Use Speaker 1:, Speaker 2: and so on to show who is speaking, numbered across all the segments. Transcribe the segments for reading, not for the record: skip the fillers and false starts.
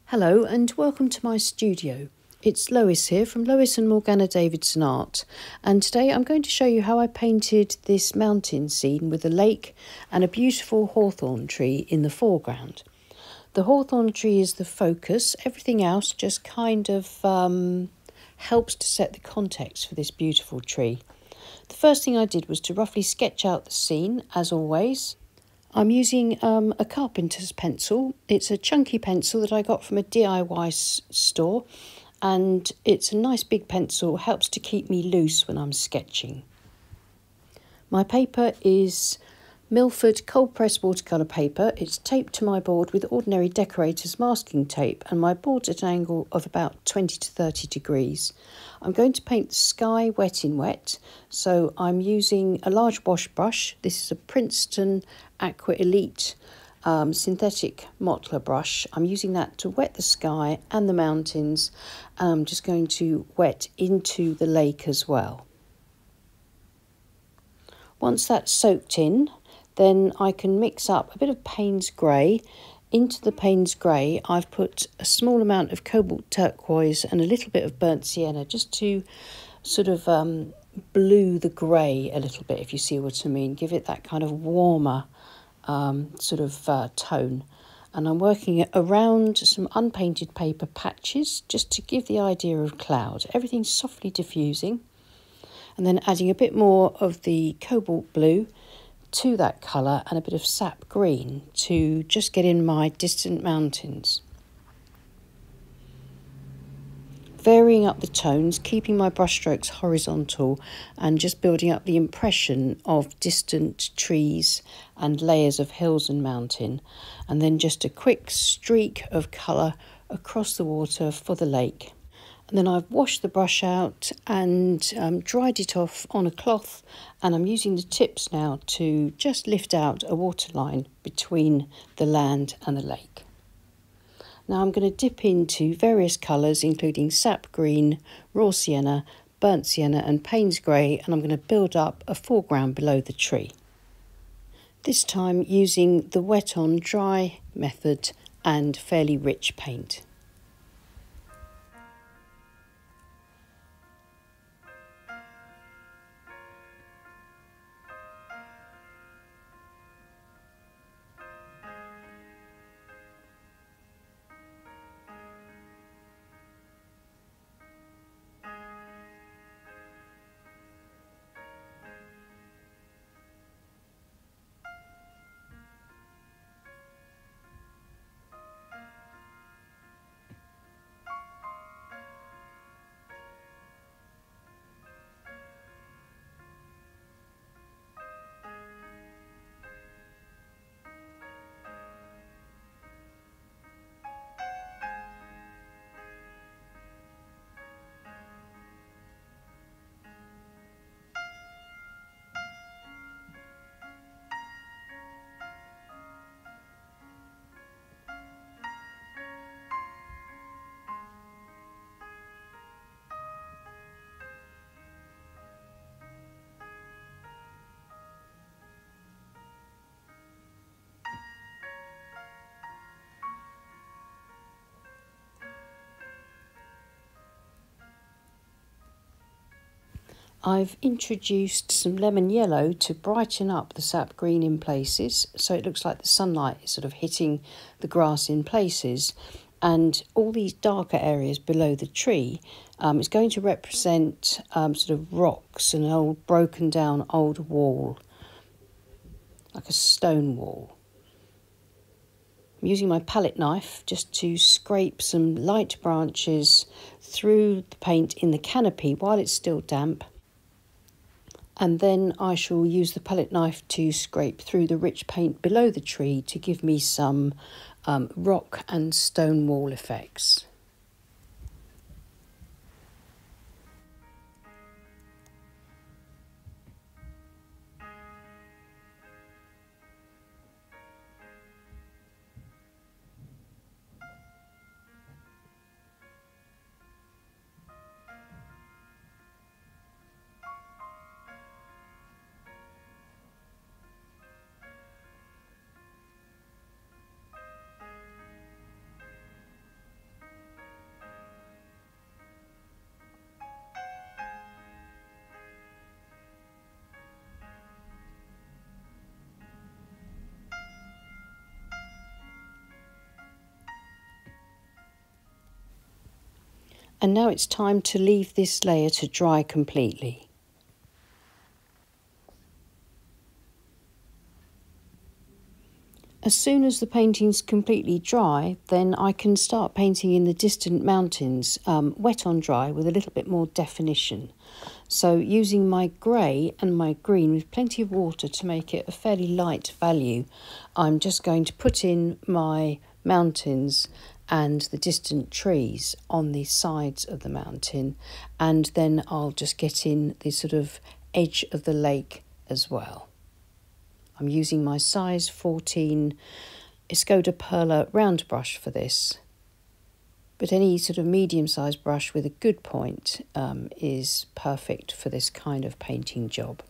Speaker 1: Hello and welcome to my studio. It's Lois here from Lois and Morgana Davidson Art, and today I'm going to show you how I painted this mountain scene with a lake and a beautiful hawthorn tree in the foreground. The hawthorn tree is the focus, everything else just kind of helps to set the context for this beautiful tree. The first thing I did was to roughly sketch out the scene, as always. I'm using a carpenter's pencil. It's a chunky pencil that I got from a DIY store, and it's a nice big pencil, helps to keep me loose when I'm sketching. My paper is Milford cold pressed watercolour paper. It's taped to my board with ordinary decorator's masking tape, and my board's at an angle of about 20 to 30 degrees. I'm going to paint the sky wet in wet, so I'm using a large wash brush. This is a Princeton Aqua Elite synthetic mottler brush. I'm using that to wet the sky and the mountains, and I'm just going to wet into the lake as well. Once that's soaked in, then I can mix up a bit of Payne's Grey. Into the Payne's Grey, I've put a small amount of cobalt turquoise and a little bit of burnt sienna, just to sort of blue the grey a little bit, if you see what I mean. Give it that kind of warmer sort of tone. And I'm working around some unpainted paper patches, just to give the idea of cloud. Everything's softly diffusing. And then adding a bit more of the cobalt blue to that colour and a bit of sap green to just get in my distant mountains. Varying up the tones, keeping my brushstrokes horizontal and just building up the impression of distant trees and layers of hills and mountain. And then just a quick streak of colour across the water for the lake. And then I've washed the brush out and dried it off on a cloth, and I'm using the tips now to just lift out a waterline between the land and the lake. Now I'm going to dip into various colours, including sap green, raw sienna, burnt sienna and Payne's Grey, and I'm going to build up a foreground below the tree. This time using the wet on dry method and fairly rich paint. I've introduced some lemon yellow to brighten up the sap green in places, so it looks like the sunlight is sort of hitting the grass in places, and all these darker areas below the tree is going to represent sort of rocks and an old broken down old wall, like a stone wall. I'm using my palette knife just to scrape some light branches through the paint in the canopy while it's still damp. And then I shall use the palette knife to scrape through the rich paint below the tree to give me some rock and stone wall effects. And now it's time to leave this layer to dry completely. As soon as the painting's completely dry, then I can start painting in the distant mountains, wet on dry with a little bit more definition. So using my grey and my green with plenty of water to make it a fairly light value, I'm just going to put in my mountains and the distant trees on the sides of the mountain, and then I'll just get in the sort of edge of the lake as well. I'm using my size 14 Escoda Perla round brush for this, but any sort of medium-sized brush with a good point is perfect for this kind of painting job.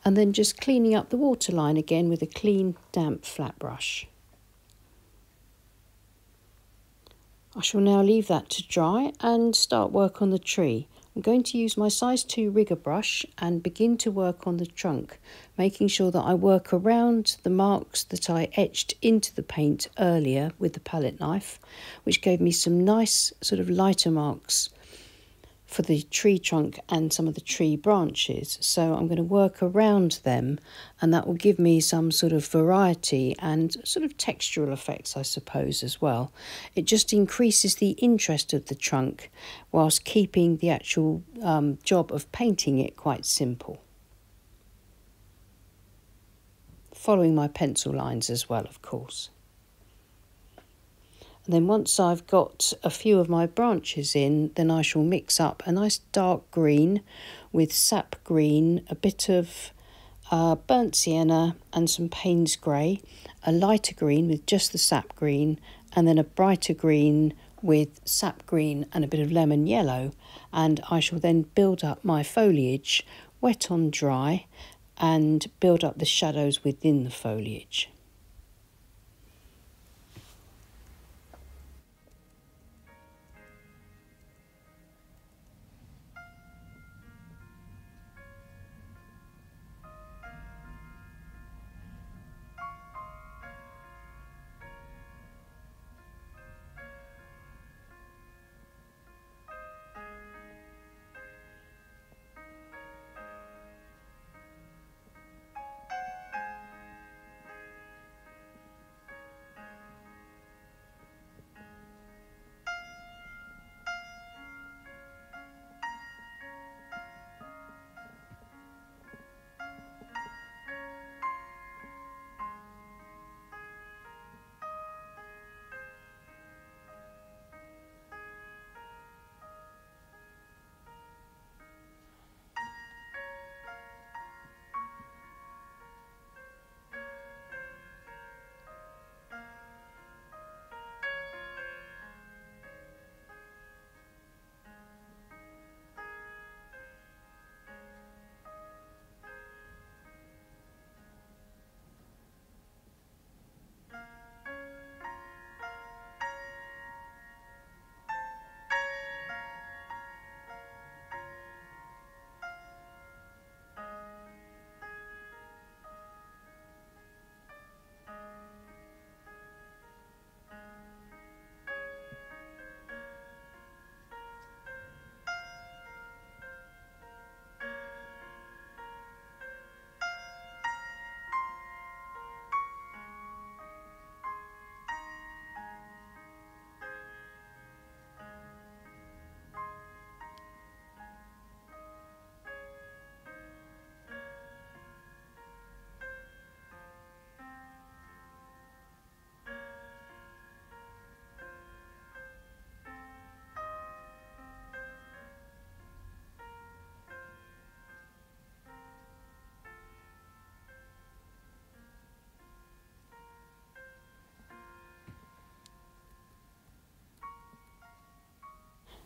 Speaker 1: And then just cleaning up the waterline again with a clean, damp, flat brush. I shall now leave that to dry and start work on the tree. I'm going to use my size 2 rigger brush and begin to work on the trunk, making sure that I work around the marks that I etched into the paint earlier with the palette knife, which gave me some nice sort of lighter marks for the tree trunk and some of the tree branches. So I'm going to work around them, and that will give me some sort of variety and sort of textural effects, I suppose, as well. It just increases the interest of the trunk whilst keeping the actual job of painting it quite simple. Following my pencil lines as well, of course. And then once I've got a few of my branches in, then I shall mix up a nice dark green with sap green, a bit of burnt sienna and some Payne's grey, a lighter green with just the sap green, and then a brighter green with sap green and a bit of lemon yellow. And I shall then build up my foliage, wet on dry, and build up the shadows within the foliage.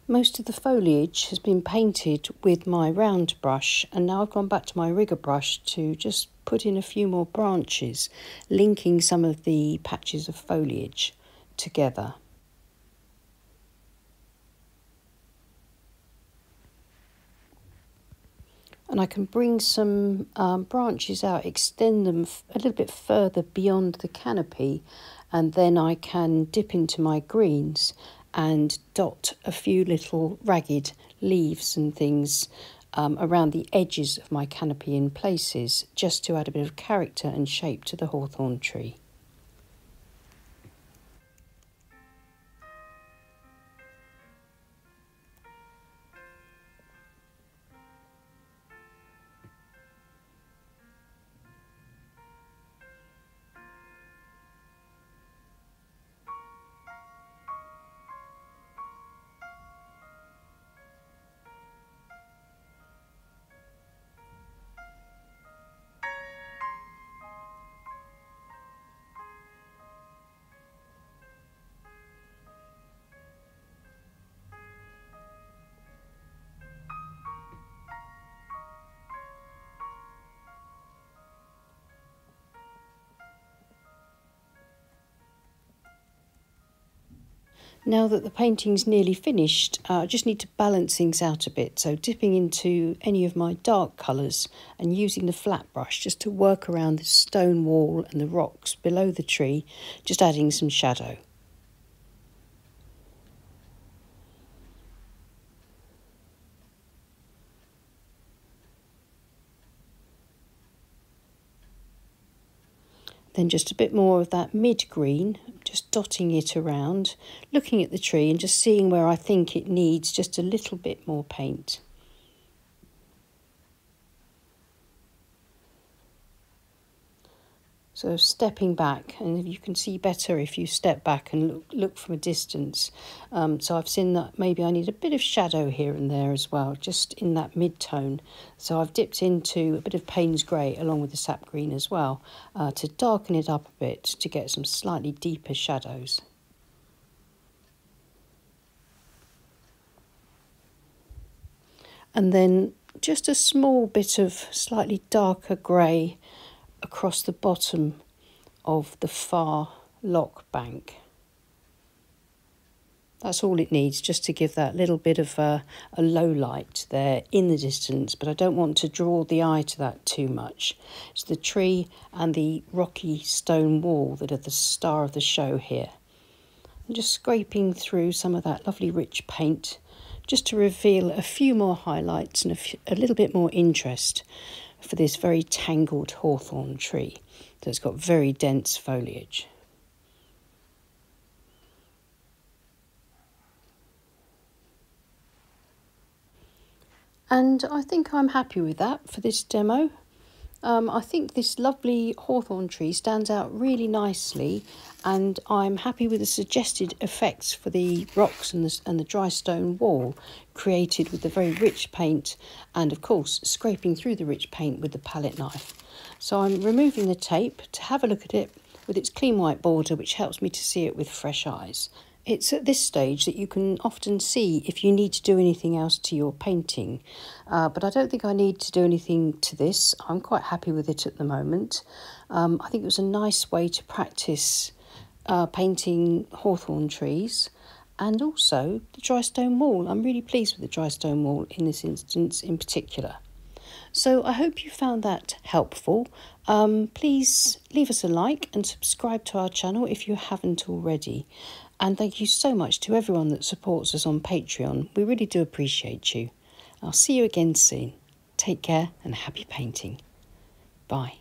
Speaker 1: Most of the foliage has been painted with my round brush, and now I've gone back to my rigger brush to just put in a few more branches, linking some of the patches of foliage together. And I can bring some branches out, extend them a little bit further beyond the canopy, and then I can dip into my greens and dot a few little ragged leaves and things around the edges of my canopy in places, just to add a bit of character and shape to the hawthorn tree. Now that the painting's nearly finished, I just need to balance things out a bit. So dipping into any of my dark colours and using the flat brush just to work around the stone wall and the rocks below the tree, just adding some shadow. Then just a bit more of that mid-green, just dotting it around, looking at the tree and just seeing where I think it needs just a little bit more paint. So stepping back, and you can see better if you step back and look from a distance. So I've seen that maybe I need a bit of shadow here and there as well, just in that mid-tone. So I've dipped into a bit of Payne's grey along with the sap green as well, to darken it up a bit to get some slightly deeper shadows. And then just a small bit of slightly darker grey across the bottom of the far loch bank. That's all it needs, just to give that little bit of a low light there in the distance, but I don't want to draw the eye to that too much. It's the tree and the rocky stone wall that are the star of the show here. I'm just scraping through some of that lovely rich paint just to reveal a few more highlights and a little bit more interest for this very tangled hawthorn tree that's got very dense foliage. And I think I'm happy with that for this demo. I think this lovely hawthorn tree stands out really nicely, and I'm happy with the suggested effects for the rocks and the dry stone wall created with the very rich paint, and of course scraping through the rich paint with the palette knife. So I'm removing the tape to have a look at it with its clean white border, which helps me to see it with fresh eyes. It's at this stage that you can often see if you need to do anything else to your painting, but I don't think I need to do anything to this. I'm quite happy with it at the moment. I think it was a nice way to practice painting hawthorn trees, and also the dry stone wall. I'm really pleased with the dry stone wall in this instance in particular. So I hope you found that helpful. Please leave us a like and subscribe to our channel if you haven't already. And thank you so much to everyone that supports us on Patreon. We really do appreciate you. I'll see you again soon. Take care and happy painting. Bye.